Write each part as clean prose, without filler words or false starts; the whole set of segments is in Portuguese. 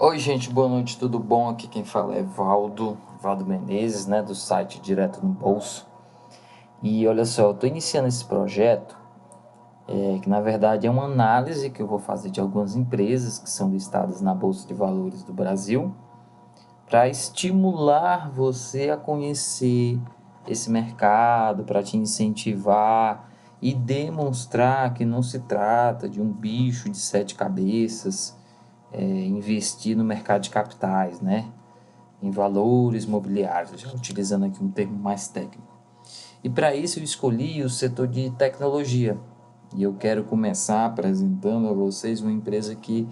Oi, gente, boa noite, tudo bom? Aqui quem fala é Valdo Menezes, né, do site Direto no Bolso. E olha só, eu estou iniciando esse projeto, que na verdade é uma análise que eu vou fazer de algumas empresas que são listadas na Bolsa de Valores do Brasil, para estimular você a conhecer esse mercado, para te incentivar e demonstrar que não se trata de um bicho de sete cabeças, investir no mercado de capitais, né? Em valores mobiliários, já utilizando aqui um termo mais técnico. E para isso eu escolhi o setor de tecnologia. E eu quero começar apresentando a vocês uma empresa que,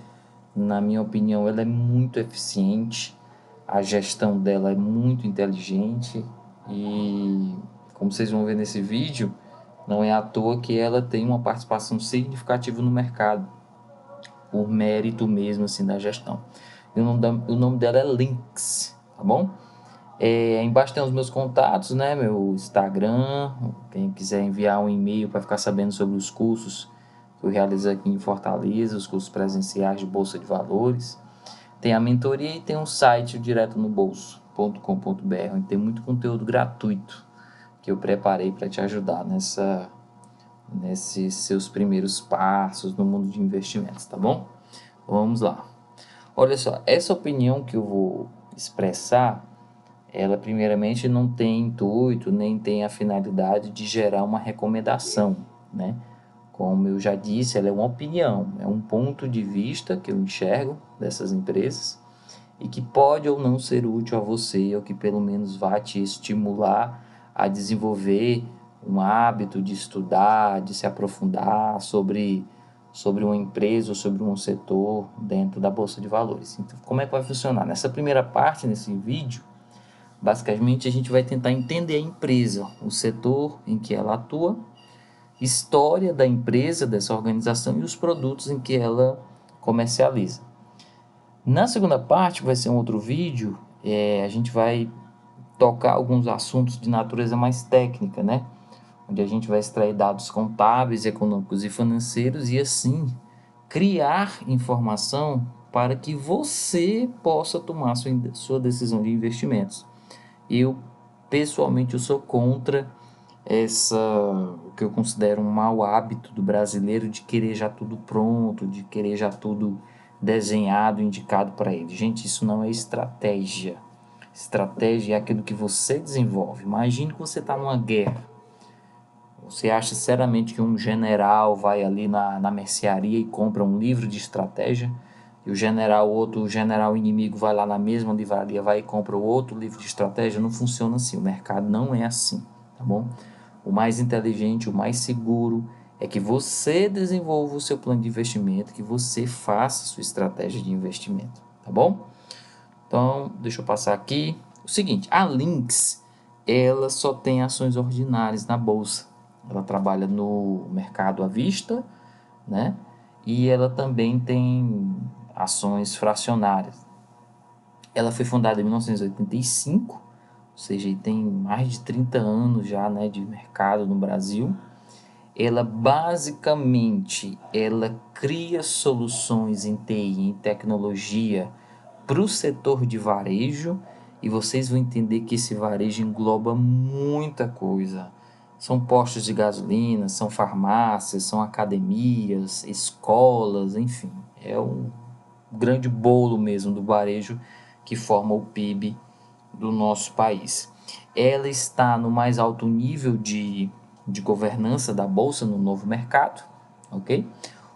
na minha opinião, ela é muito eficiente, a gestão dela é muito inteligente e, como vocês vão ver nesse vídeo, não é à toa que ela tem uma participação significativa no mercado, por mérito mesmo assim da gestão. E o nome dela é Lynx, tá bom? Embaixo tem os meus contatos, né? Meu Instagram, quem quiser enviar um e-mail para ficar sabendo sobre os cursos que eu realizo aqui em Fortaleza, os cursos presenciais de Bolsa de Valores. Tem a mentoria e tem um site direto no bolso.com.br, onde tem muito conteúdo gratuito que eu preparei para te ajudar nesses seus primeiros passos no mundo de investimentos, tá bom? Vamos lá. Olha só, essa opinião que eu vou expressar, ela primeiramente não tem intuito, nem tem a finalidade de gerar uma recomendação, né? Como eu já disse, ela é uma opinião, é um ponto de vista que eu enxergo dessas empresas e que pode ou não ser útil a você, ou que pelo menos vai te estimular a desenvolver um hábito de estudar, de se aprofundar sobre uma empresa ou sobre um setor dentro da Bolsa de Valores. Então, como é que vai funcionar? Nessa primeira parte, nesse vídeo, basicamente a gente vai tentar entender a empresa, o setor em que ela atua, história da empresa, dessa organização e os produtos em que ela comercializa. Na segunda parte, que vai ser um outro vídeo, a gente vai tocar alguns assuntos de natureza mais técnica, né? Onde a gente vai extrair dados contábeis, econômicos e financeiros e assim criar informação para que você possa tomar sua decisão de investimentos. Eu, pessoalmente, eu sou contra o que eu considero um mau hábito do brasileiro de querer já tudo pronto, de querer já tudo desenhado, indicado para ele. Gente, isso não é estratégia. Estratégia é aquilo que você desenvolve. Imagine que você está numa guerra. Você acha seriamente que um general vai ali na mercearia e compra um livro de estratégia? E outro general inimigo vai lá na mesma livraria, vai e compra outro livro de estratégia? Não funciona assim. O mercado não é assim, tá bom? O mais inteligente, o mais seguro é que você desenvolva o seu plano de investimento, que você faça a sua estratégia de investimento, tá bom? Então, deixa eu passar aqui. O seguinte, a Lynx, ela só tem ações ordinárias na bolsa. Ela trabalha no mercado à vista, né? E ela também tem ações fracionárias. Ela foi fundada em 1985, ou seja, tem mais de 30 anos já, né, de mercado no Brasil. Ela basicamente cria soluções em TI, em tecnologia, para o setor de varejo, e vocês vão entender que esse varejo engloba muita coisa. São postos de gasolina, são farmácias, são academias, escolas, enfim. É um grande bolo mesmo do varejo que forma o PIB do nosso país. Ela está no mais alto nível de governança da Bolsa no novo mercado, ok?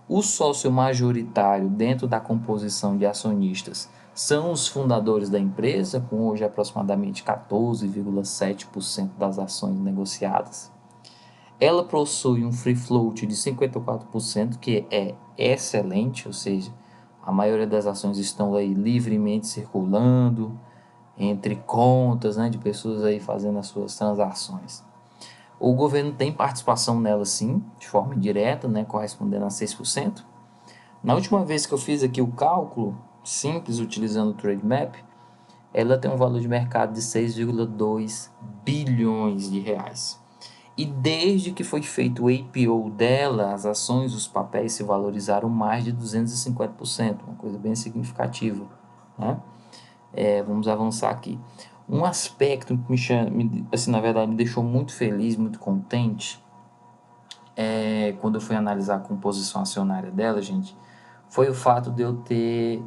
O sócio majoritário dentro da composição de acionistas são os fundadores da empresa, com hoje aproximadamente 14,7% das ações negociadas. Ela possui um free float de 54%, que é excelente, ou seja, a maioria das ações estão aí livremente circulando entre contas, né, de pessoas aí fazendo as suas transações. O governo tem participação nela sim, de forma indireta, né, correspondendo a 6%. Na última vez que eu fiz aqui o cálculo simples utilizando o Trade Map, ela tem um valor de mercado de 6,2 bilhões de reais. E desde que foi feito o IPO dela, as ações, os papéis se valorizaram mais de 250%, uma coisa bem significativa né? Vamos avançar aqui. Um aspecto que assim, na verdade, me deixou muito feliz, muito contente, quando eu fui analisar a composição acionária dela, gente, foi o fato de eu ter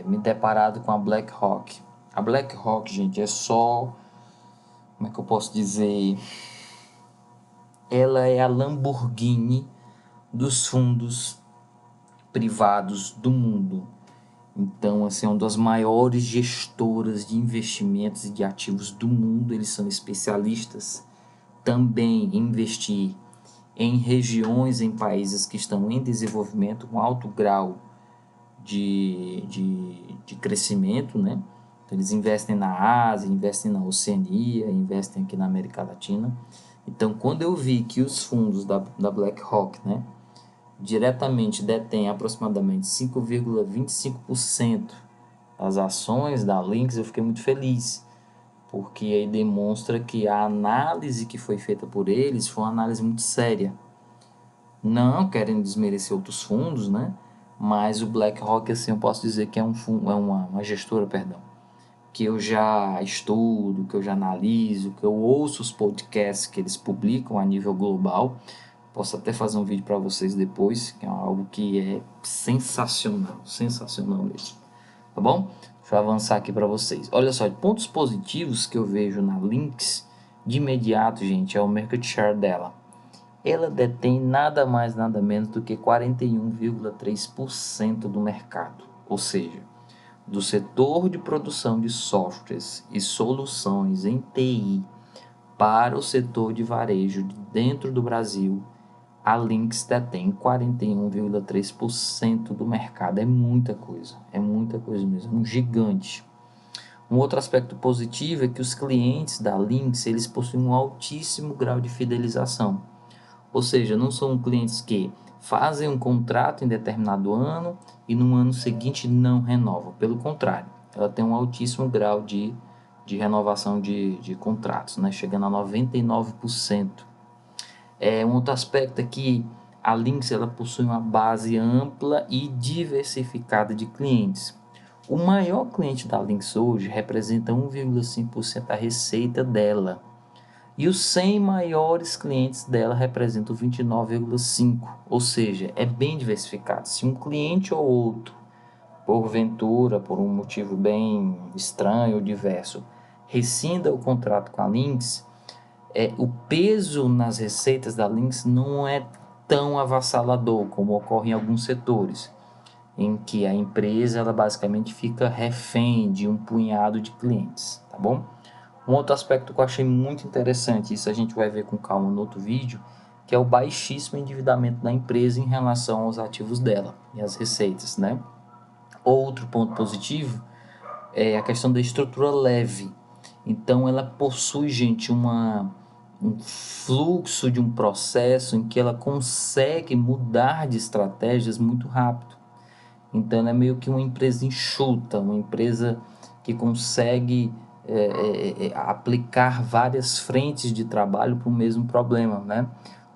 me deparado com a BlackRock. A BlackRock, gente, é só, como é que eu posso dizer? Ela é a Lamborghini dos fundos privados do mundo. Então, assim, é uma das maiores gestoras de investimentos e de ativos do mundo. Eles são especialistas também em investir em regiões, em países que estão em desenvolvimento, com alto grau de crescimento, né? Então, eles investem na Ásia, investem na Oceania, investem aqui na América Latina. Então, quando eu vi que os fundos da BlackRock, né, diretamente detêm aproximadamente 5,25% das ações da Lynx, eu fiquei muito feliz, porque aí demonstra que a análise que foi feita por eles foi uma análise muito séria. Não querendo desmerecer outros fundos, né? Mas o BlackRock, assim, eu posso dizer que é uma gestora, perdão, que eu já estudo, que eu já analiso, que eu ouço os podcasts que eles publicam a nível global. Posso até fazer um vídeo para vocês depois, que é algo que é sensacional, sensacional mesmo. Tá bom? Deixa eu avançar aqui para vocês. Olha só, pontos positivos que eu vejo na Lynx, de imediato, gente, é o market share dela. Ela detém nada mais, nada menos do que 41,3% do mercado. Ou seja, do setor de produção de softwares e soluções em TI para o setor de varejo dentro do Brasil, a Lynx detém 41,3% do mercado. É muita coisa mesmo, é um gigante. Um outro aspecto positivo é que os clientes da Lynx, eles possuem um altíssimo grau de fidelização. Ou seja, não são clientes que fazem um contrato em determinado ano e no ano seguinte não renovam. Pelo contrário, ela tem um altíssimo grau de renovação de contratos, né? Chegando a 99%. Um outro aspecto é que a Lynx ela possui uma base ampla e diversificada de clientes. O maior cliente da Lynx hoje representa 1,5% da receita dela. E os 100 maiores clientes dela representam 29,5%. Ou seja, é bem diversificado. Se um cliente ou outro, porventura, por um motivo bem estranho ou diverso, rescinda o contrato com a Lynx, o peso nas receitas da Lynx não é tão avassalador como ocorre em alguns setores, em que a empresa ela basicamente fica refém de um punhado de clientes, tá bom? Um outro aspecto que eu achei muito interessante, isso a gente vai ver com calma no outro vídeo, que é o baixíssimo endividamento da empresa em relação aos ativos dela e as receitas, né? Outro ponto positivo é a questão da estrutura leve. Então ela possui, gente, um fluxo de um processo em que ela consegue mudar de estratégias muito rápido. Então ela é meio que uma empresa enxuta, uma empresa que consegue aplicar várias frentes de trabalho para o mesmo problema, né?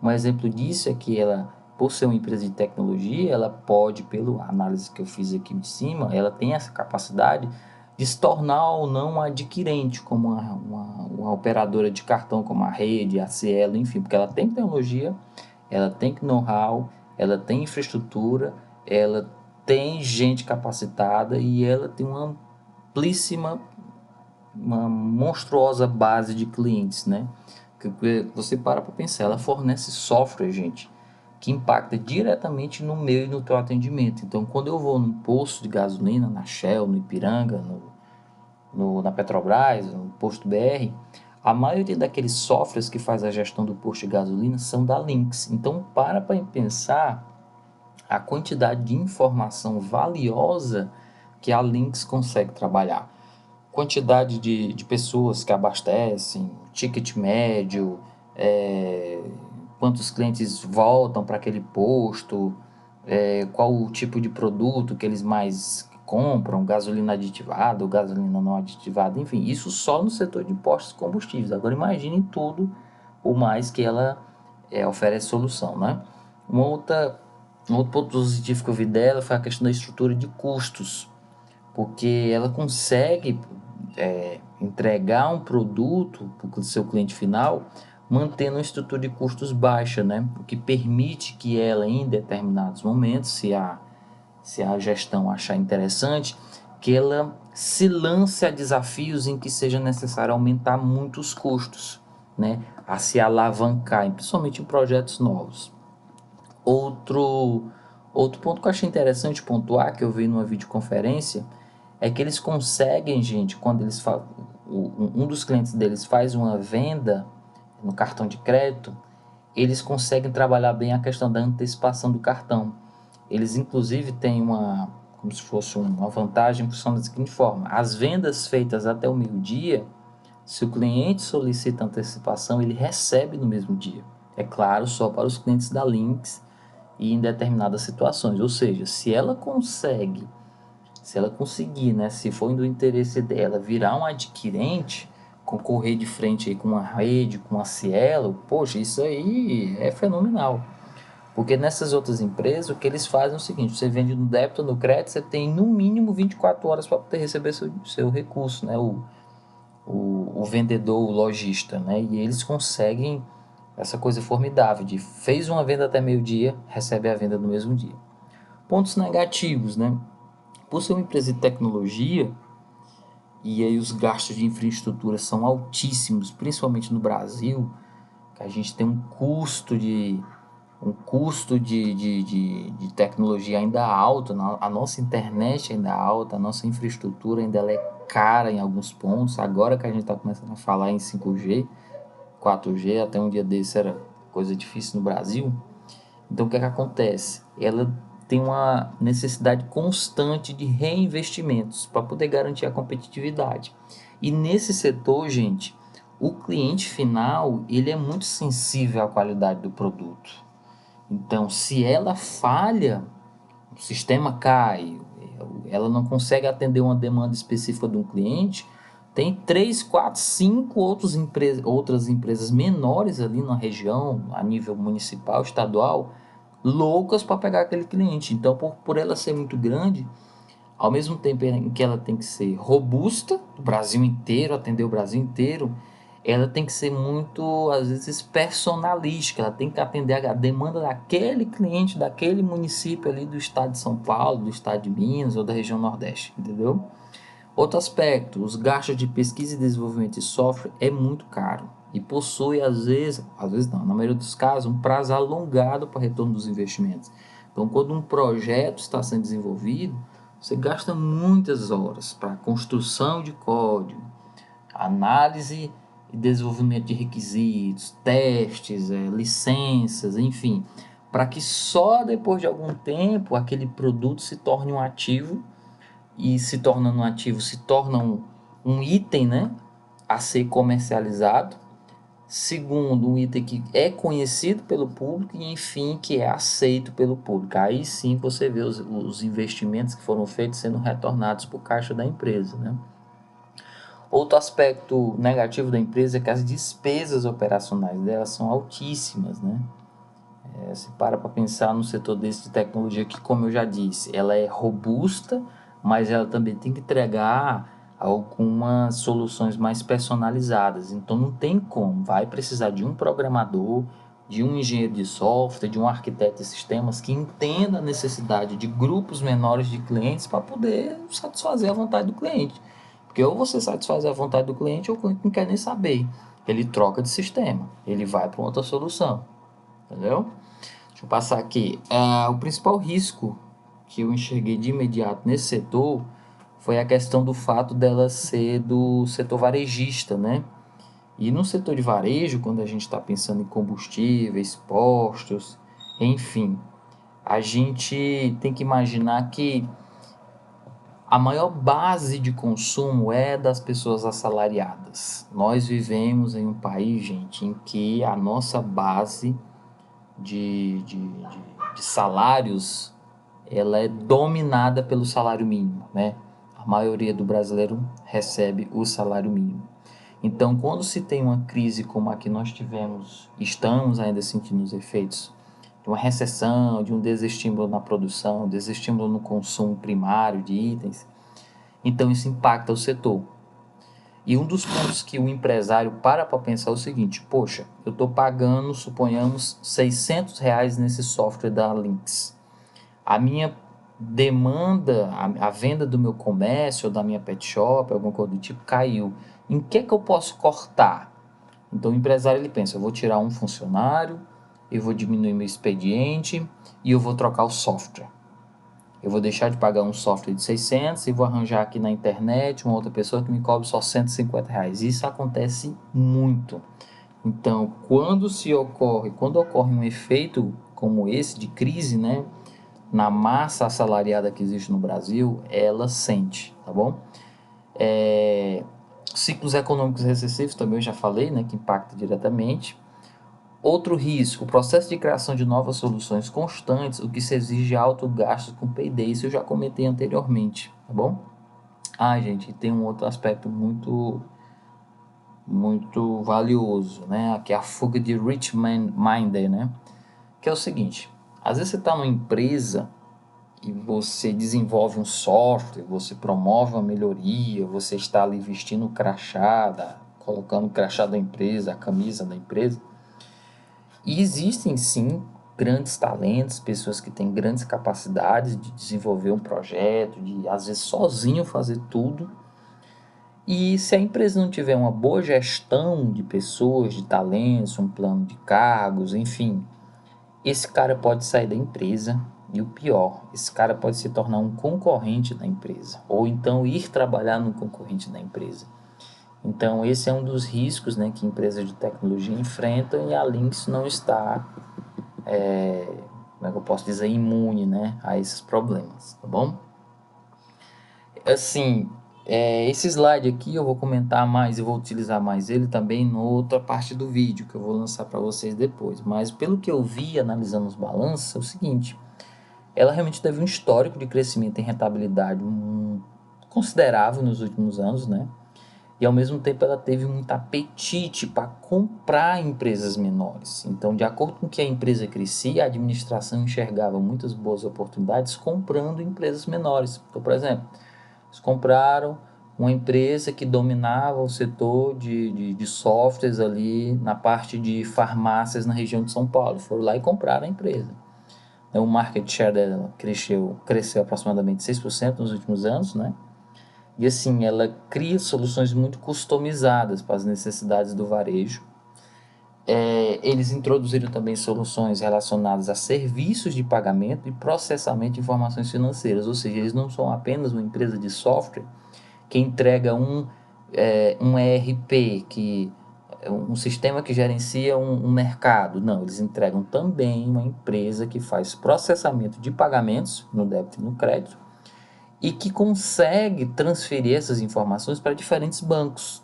Um exemplo disso é que ela, por ser uma empresa de tecnologia, ela pode, pela análise que eu fiz aqui de cima, ela tem essa capacidade de se tornar ou não um adquirente, como uma operadora de cartão, como a Rede, a Cielo, enfim, porque ela tem tecnologia, ela tem know-how, ela tem infraestrutura, ela tem gente capacitada e ela tem uma amplíssima, uma monstruosa base de clientes, né? Que você para pensar, ela fornece software, gente, que impacta diretamente no meu e no teu atendimento. Então, quando eu vou num posto de gasolina, na Shell, no Ipiranga, na Petrobras, no posto BR, a maioria daqueles softwares que faz a gestão do posto de gasolina são da Lynx. Então, para pensar a quantidade de informação valiosa que a Lynx consegue trabalhar. Quantidade de pessoas que abastecem, ticket médio, quantos clientes voltam para aquele posto, qual o tipo de produto que eles mais compram, gasolina aditivada ou gasolina não aditivada, enfim, isso só no setor de postos de combustíveis. Agora imagine tudo o mais que ela oferece solução, né? Um outro ponto positivo que eu vi dela foi a questão da estrutura de custos, porque ela consegue entregar um produto para o seu cliente final, mantendo uma estrutura de custos baixa, né? O que permite que ela, em determinados momentos, se a gestão achar interessante, que ela se lance a desafios em que seja necessário aumentar muito os custos, né? A se alavancar, principalmente em projetos novos. Outro ponto que eu achei interessante pontuar, que eu vi numa videoconferência, é que eles conseguem, gente, quando eles um dos clientes deles faz uma venda no cartão de crédito, eles conseguem trabalhar bem a questão da antecipação do cartão. Eles, inclusive, têm como se fosse uma vantagem que funciona da seguinte forma: as vendas feitas até o meio-dia, se o cliente solicita antecipação, ele recebe no mesmo dia. É claro, só para os clientes da Lynx e em determinadas situações. Ou seja, se ela conseguir, né, se for do interesse dela, virar um adquirente, concorrer de frente aí com uma rede, com a Cielo, poxa, isso aí é fenomenal. Porque nessas outras empresas, o que eles fazem é o seguinte: você vende no débito ou no crédito, você tem no mínimo 24 horas para poder receber seu recurso, né? O vendedor, o lojista, né? E eles conseguem essa coisa formidável de fez uma venda até meio-dia, recebe a venda no mesmo dia. Pontos negativos, né? Por ser uma empresa de tecnologia, e aí os gastos de infraestrutura são altíssimos, principalmente no Brasil, que a gente tem um custo de tecnologia ainda alto, a nossa internet ainda é alta, a nossa infraestrutura ainda é cara em alguns pontos. Agora que a gente está começando a falar em 5G, 4G, até um dia desse era coisa difícil no Brasil. Então o que é que acontece? Ela tem uma necessidade constante de reinvestimentos para poder garantir a competitividade. E nesse setor, gente, o cliente final ele é muito sensível à qualidade do produto. Então, se ela falha, o sistema cai, ela não consegue atender uma demanda específica de um cliente, tem 3, 4, 5 outras empresas menores ali na região, a nível municipal, estadual, loucas para pegar aquele cliente. Então, por ela ser muito grande, ao mesmo tempo em que ela tem que ser robusta, o Brasil inteiro, atender o Brasil inteiro, ela tem que ser muito, às vezes, personalística. Ela tem que atender a demanda daquele cliente, daquele município ali do estado de São Paulo, do estado de Minas ou da região Nordeste, entendeu? Outro aspecto, os gastos de pesquisa e desenvolvimento de software é muito caro e possui, às vezes não, na maioria dos casos, um prazo alongado para retorno dos investimentos. Então, quando um projeto está sendo desenvolvido, você gasta muitas horas para construção de código, análise e desenvolvimento de requisitos, testes, licenças, enfim, para que só depois de algum tempo aquele produto se torne um ativo e se tornando um ativo, se torna um item, né, a ser comercializado. Segundo, um item que é conhecido pelo público e, enfim, que é aceito pelo público. Aí sim você vê os investimentos que foram feitos sendo retornados para o caixa da empresa, né? Outro aspecto negativo da empresa é que as despesas operacionais dela são altíssimas, né? Se para pensar no setor desse de tecnologia que, como eu já disse, ela é robusta, mas ela também tem que entregar algumas soluções mais personalizadas. Então não tem como, vai precisar de um programador, de um engenheiro de software, de um arquiteto de sistemas que entenda a necessidade de grupos menores de clientes para poder satisfazer a vontade do cliente. Porque ou você satisfaz a vontade do cliente ou o cliente não quer nem saber. Ele troca de sistema, ele vai para outra solução. Entendeu? Deixa eu passar aqui. O principal risco que eu enxerguei de imediato nesse setor foi a questão do fato dela ser do setor varejista, né? E no setor de varejo, quando a gente está pensando em combustíveis, postos, enfim, a gente tem que imaginar que a maior base de consumo é das pessoas assalariadas. Nós vivemos em um país, gente, em que a nossa base de salários ela é dominada pelo salário mínimo, né? A maioria do brasileiro recebe o salário mínimo. Então, quando se tem uma crise como a que nós tivemos, estamos ainda sentindo os efeitos de uma recessão, de um desestímulo na produção, desestímulo no consumo primário de itens, Então isso impacta o setor. E um dos pontos que o empresário para pensar é o seguinte: poxa, eu estou pagando, suponhamos, R$ 600 nesse software da Lynx. A minha demanda, a venda do meu comércio, ou da minha pet shop, alguma coisa do tipo, caiu. Em que eu posso cortar? Então o empresário ele pensa: eu vou tirar um funcionário, eu vou diminuir meu expediente e eu vou trocar o software. Eu vou deixar de pagar um software de 600 e vou arranjar aqui na internet uma outra pessoa que me cobre só R$ 150. Isso acontece muito. Então, quando ocorre um efeito como esse de crise, né, na massa assalariada que existe no Brasil, ela sente, tá bom? Ciclos econômicos recessivos também eu já falei, né, que impacta diretamente. Outro risco, o processo de criação de novas soluções constantes, o que se exige alto gasto com P&D, isso eu já comentei anteriormente, tá bom? Gente, tem um outro aspecto muito valioso, né? Que é a fuga de rich minder, né? Que é o seguinte: às vezes você está numa empresa e você desenvolve um software, você promove uma melhoria, você está ali vestindo o crachá, colocando o crachá da empresa, a camisa da empresa. E existem sim grandes talentos, pessoas que têm grandes capacidades de desenvolver um projeto, de às vezes sozinho fazer tudo. E se a empresa não tiver uma boa gestão de pessoas, de talentos, um plano de cargos, enfim, esse cara pode sair da empresa. E o pior, esse cara pode se tornar um concorrente da empresa, ou então ir trabalhar no concorrente da empresa. Então esse é um dos riscos, né, que empresas de tecnologia enfrentam, e a Lynx não está, como é que eu posso dizer, imune, né, a esses problemas, tá bom? Assim, esse slide aqui eu vou comentar mais e vou utilizar mais ele também na outra parte do vídeo que eu vou lançar para vocês depois. Mas pelo que eu vi analisando os balanços, é o seguinte: ela realmente teve um histórico de crescimento em rentabilidade considerável nos últimos anos, né? E ao mesmo tempo ela teve muito apetite para comprar empresas menores. Então, de acordo com que a empresa crescia, a administração enxergava muitas boas oportunidades comprando empresas menores. Então, por exemplo, eles compraram uma empresa que dominava o setor de softwares ali na parte de farmácias na região de São Paulo. Foram lá e compraram a empresa. O market share dela cresceu aproximadamente 6% nos últimos anos, né? E assim, ela cria soluções muito customizadas para as necessidades do varejo. Eles introduziram também soluções relacionadas a serviços de pagamento e processamento de informações financeiras, ou seja, eles não são apenas uma empresa de software que entrega um ERP, um sistema que gerencia um mercado. Não, eles entregam também uma empresa que faz processamento de pagamentos no débito e no crédito e que consegue transferir essas informações para diferentes bancos.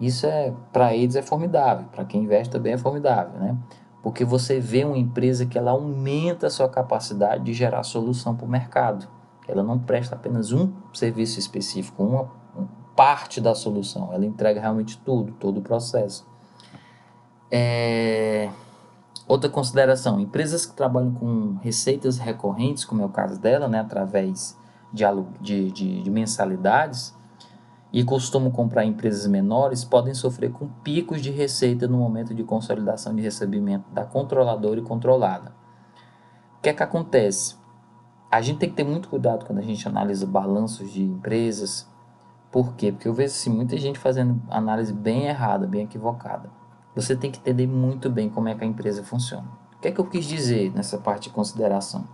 Isso para eles é formidável, para quem investe também é formidável, né? Porque você vê uma empresa que ela aumenta a sua capacidade de gerar solução para o mercado. Ela não presta apenas um serviço específico, uma parte da solução. Ela entrega realmente tudo, todo o processo. Outra consideração: empresas que trabalham com receitas recorrentes, como é o caso dela, né, através de mensalidades, e costumam comprar empresas menores, podem sofrer com picos de receita no momento de consolidação de recebimento da controladora e controlada. O que é que acontece? A gente tem que ter muito cuidado quando a gente analisa balanços de empresas. Por quê? Porque eu vejo assim, muita gente fazendo análise bem errada, bem equivocada. Você tem que entender muito bem como é que a empresa funciona. O que é que eu quis dizer nessa parte de consideração?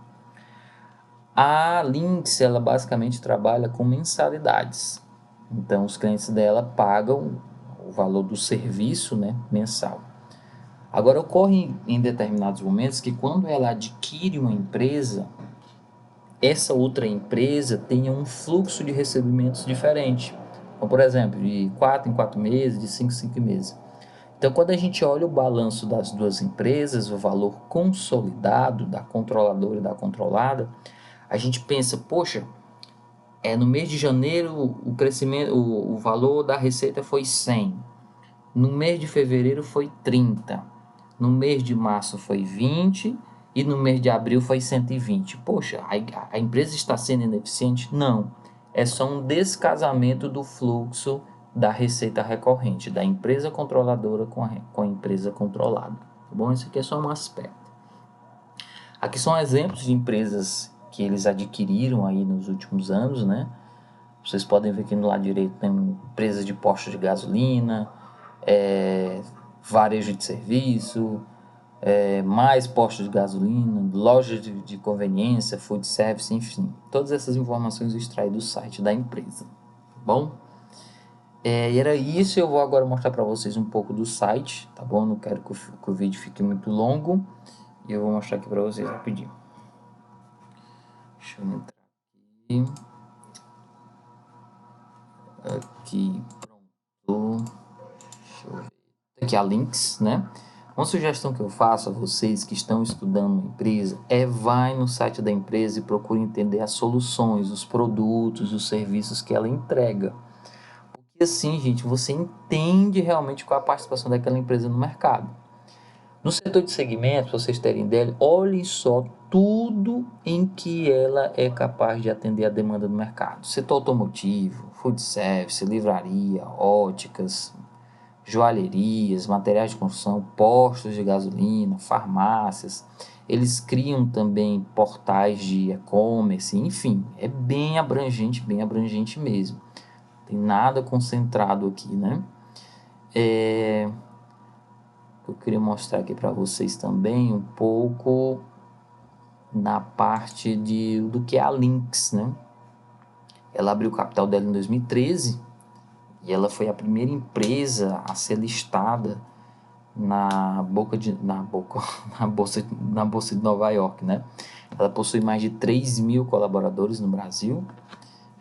A Lynx, ela basicamente trabalha com mensalidades. Então, os clientes dela pagam o valor do serviço, né, mensal. Agora, ocorre em determinados momentos que quando ela adquire uma empresa, essa outra empresa tenha um fluxo de recebimentos diferente. Então, por exemplo, de 4 em 4 meses, de 5 em 5 meses. Então, quando a gente olha o balanço das duas empresas, o valor consolidado da controladora e da controlada, a gente pensa, poxa, no mês de janeiro o crescimento, o valor da receita foi 100, no mês de fevereiro foi 30, no mês de março foi 20 e no mês de abril foi 120. Poxa, a empresa está sendo ineficiente? Não, é só um descasamento do fluxo da receita recorrente, da empresa controladora com a empresa controlada. Tá bom? Esse aqui é só um aspecto. Aqui são exemplos de empresas que eles adquiriram aí nos últimos anos, né? Vocês podem ver aqui no lado direito tem empresas de postos de gasolina, varejo de serviço, mais postos de gasolina, lojas de conveniência, food service, enfim. Todas essas informações eu extraí do site da empresa, tá bom? E era isso, eu vou agora mostrar para vocês um pouco do site, tá bom? Não quero que o vídeo fique muito longo e eu vou mostrar aqui para vocês rapidinho. Deixa eu entrar aqui, pronto. Deixa eu ver. Aqui a links, né? Uma sugestão que eu faço a vocês que estão estudando uma empresa vai no site da empresa e procure entender as soluções, os produtos, os serviços que ela entrega. Porque assim, gente, você entende realmente qual é a participação daquela empresa no mercado. No setor de segmentos, para vocês terem ideia, olhe só tudo em que ela é capaz de atender a demanda do mercado. Setor automotivo, food service, livraria, óticas, joalherias, materiais de construção, postos de gasolina, farmácias. Eles criam também portais de e-commerce, enfim, é bem abrangente mesmo. Tem nada concentrado aqui, né? Eu queria mostrar aqui para vocês também um pouco na parte do que é a Lynx, né? Ela abriu o capital dela em 2013 e ela foi a primeira empresa a ser listada na bolsa de Nova York, né? Ela possui mais de 3 mil colaboradores no Brasil.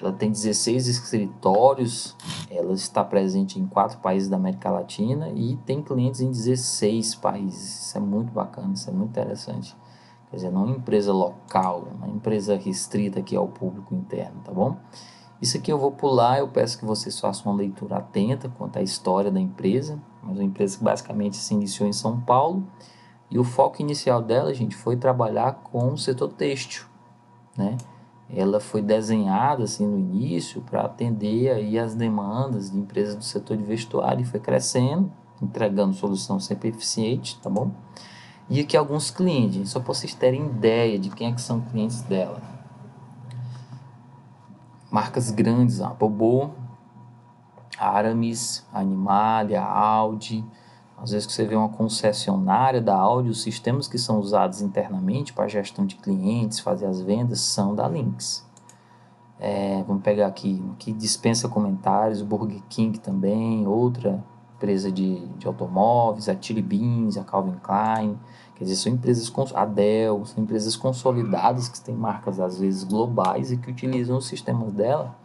Ela tem 16 escritórios, ela está presente em 4 países da América Latina e tem clientes em 16 países. Isso é muito bacana, isso é muito interessante. Quer dizer, não é uma empresa local, uma empresa restrita aqui ao público interno, tá bom? Isso aqui eu vou pular, eu peço que vocês façam uma leitura atenta quanto à história da empresa. Mas uma empresa que basicamente se iniciou em São Paulo e o foco inicial dela, gente, foi trabalhar com o setor têxtil, né? Ela foi desenhada assim no início para atender aí as demandas de empresas do setor de vestuário e foi crescendo, entregando solução sempre eficiente, tá bom? E aqui alguns clientes, só para vocês terem ideia de quem é que são clientes dela. Marcas grandes, a Bobô, Aramis, Animalia, Audi. Às vezes que você vê uma concessionária da Audi, os sistemas que são usados internamente para a gestão de clientes, fazer as vendas, são da Lynx. Vamos pegar aqui, que dispensa comentários, o Burger King também, outra empresa de automóveis, a Chili Beans, a Calvin Klein, quer dizer, são empresas, a Dell, são empresas consolidadas que têm marcas às vezes globais e que utilizam os sistemas dela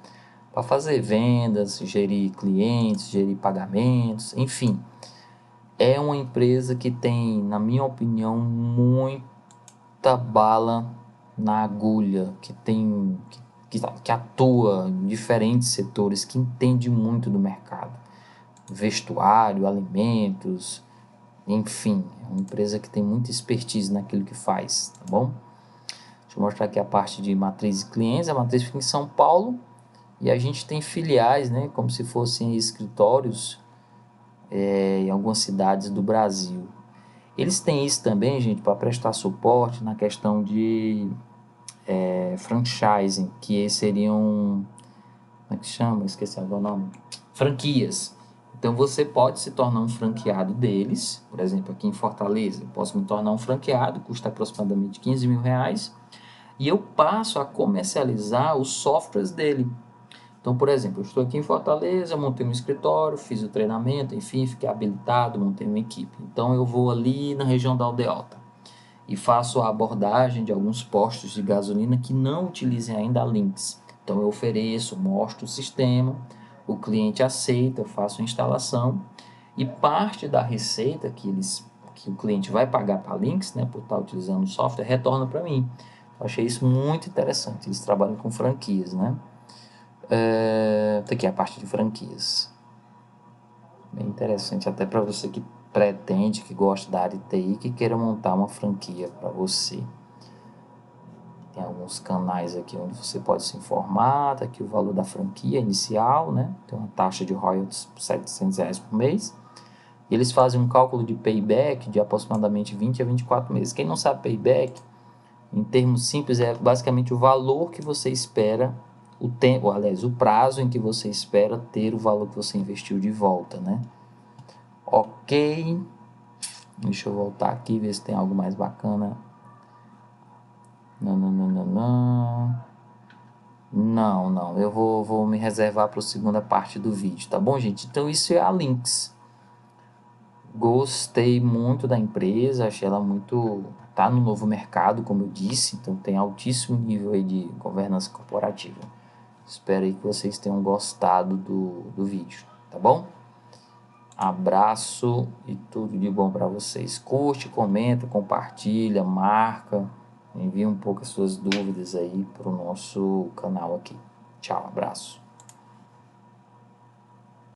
para fazer vendas, gerir clientes, gerir pagamentos, enfim. É uma empresa que tem, na minha opinião, muita bala na agulha, que atua em diferentes setores, que entende muito do mercado. Vestuário, alimentos, enfim, é uma empresa que tem muita expertise naquilo que faz, tá bom? Deixa eu mostrar aqui a parte de matriz e clientes. A matriz fica em São Paulo e a gente tem filiais, né, como se fossem escritórios em algumas cidades do Brasil. Eles têm isso também, gente, para prestar suporte na questão de franchising, que seriam, como é que chama? Esqueci agora o nome. Franquias. Então você pode se tornar um franqueado deles, por exemplo, aqui em Fortaleza, eu posso me tornar um franqueado, custa aproximadamente R$ 15.000, e eu passo a comercializar os softwares dele. Então, por exemplo, eu estou aqui em Fortaleza, montei um escritório, fiz o treinamento, enfim, fiquei habilitado, montei uma equipe. Então, eu vou ali na região da Aldeota e faço a abordagem de alguns postos de gasolina que não utilizem ainda a Lynx. Então, eu ofereço, mostro o sistema, o cliente aceita, eu faço a instalação e parte da receita que o cliente vai pagar para a Lynx, né, por estar utilizando o software, retorna para mim. Eu achei isso muito interessante. Eles trabalham com franquias, né? Aqui é a parte de franquias. Bem interessante, até para você que pretende, que gosta da área de TI, que queira montar uma franquia para você. Tem alguns canais aqui onde você pode se informar. Tá aqui o valor da franquia inicial, né? Tem uma taxa de royalties por R$700 por mês. E eles fazem um cálculo de payback de aproximadamente 20 a 24 meses. Quem não sabe payback, em termos simples, é basicamente o valor que você espera, o tempo, aliás, o prazo em que você espera ter o valor que você investiu de volta, né? Ok. Deixa eu voltar aqui, ver se tem algo mais bacana. Não. Eu vou me reservar para a segunda parte do vídeo, tá bom, gente? Então, isso é a Lynx. Gostei muito da empresa, achei ela muito... Tá no novo mercado, como eu disse, então tem altíssimo nível aí de governança corporativa. Espero aí que vocês tenham gostado do vídeo, tá bom? Abraço e tudo de bom para vocês. Curte, comenta, compartilha, marca, envia um pouco as suas dúvidas aí para o nosso canal aqui. Tchau, abraço.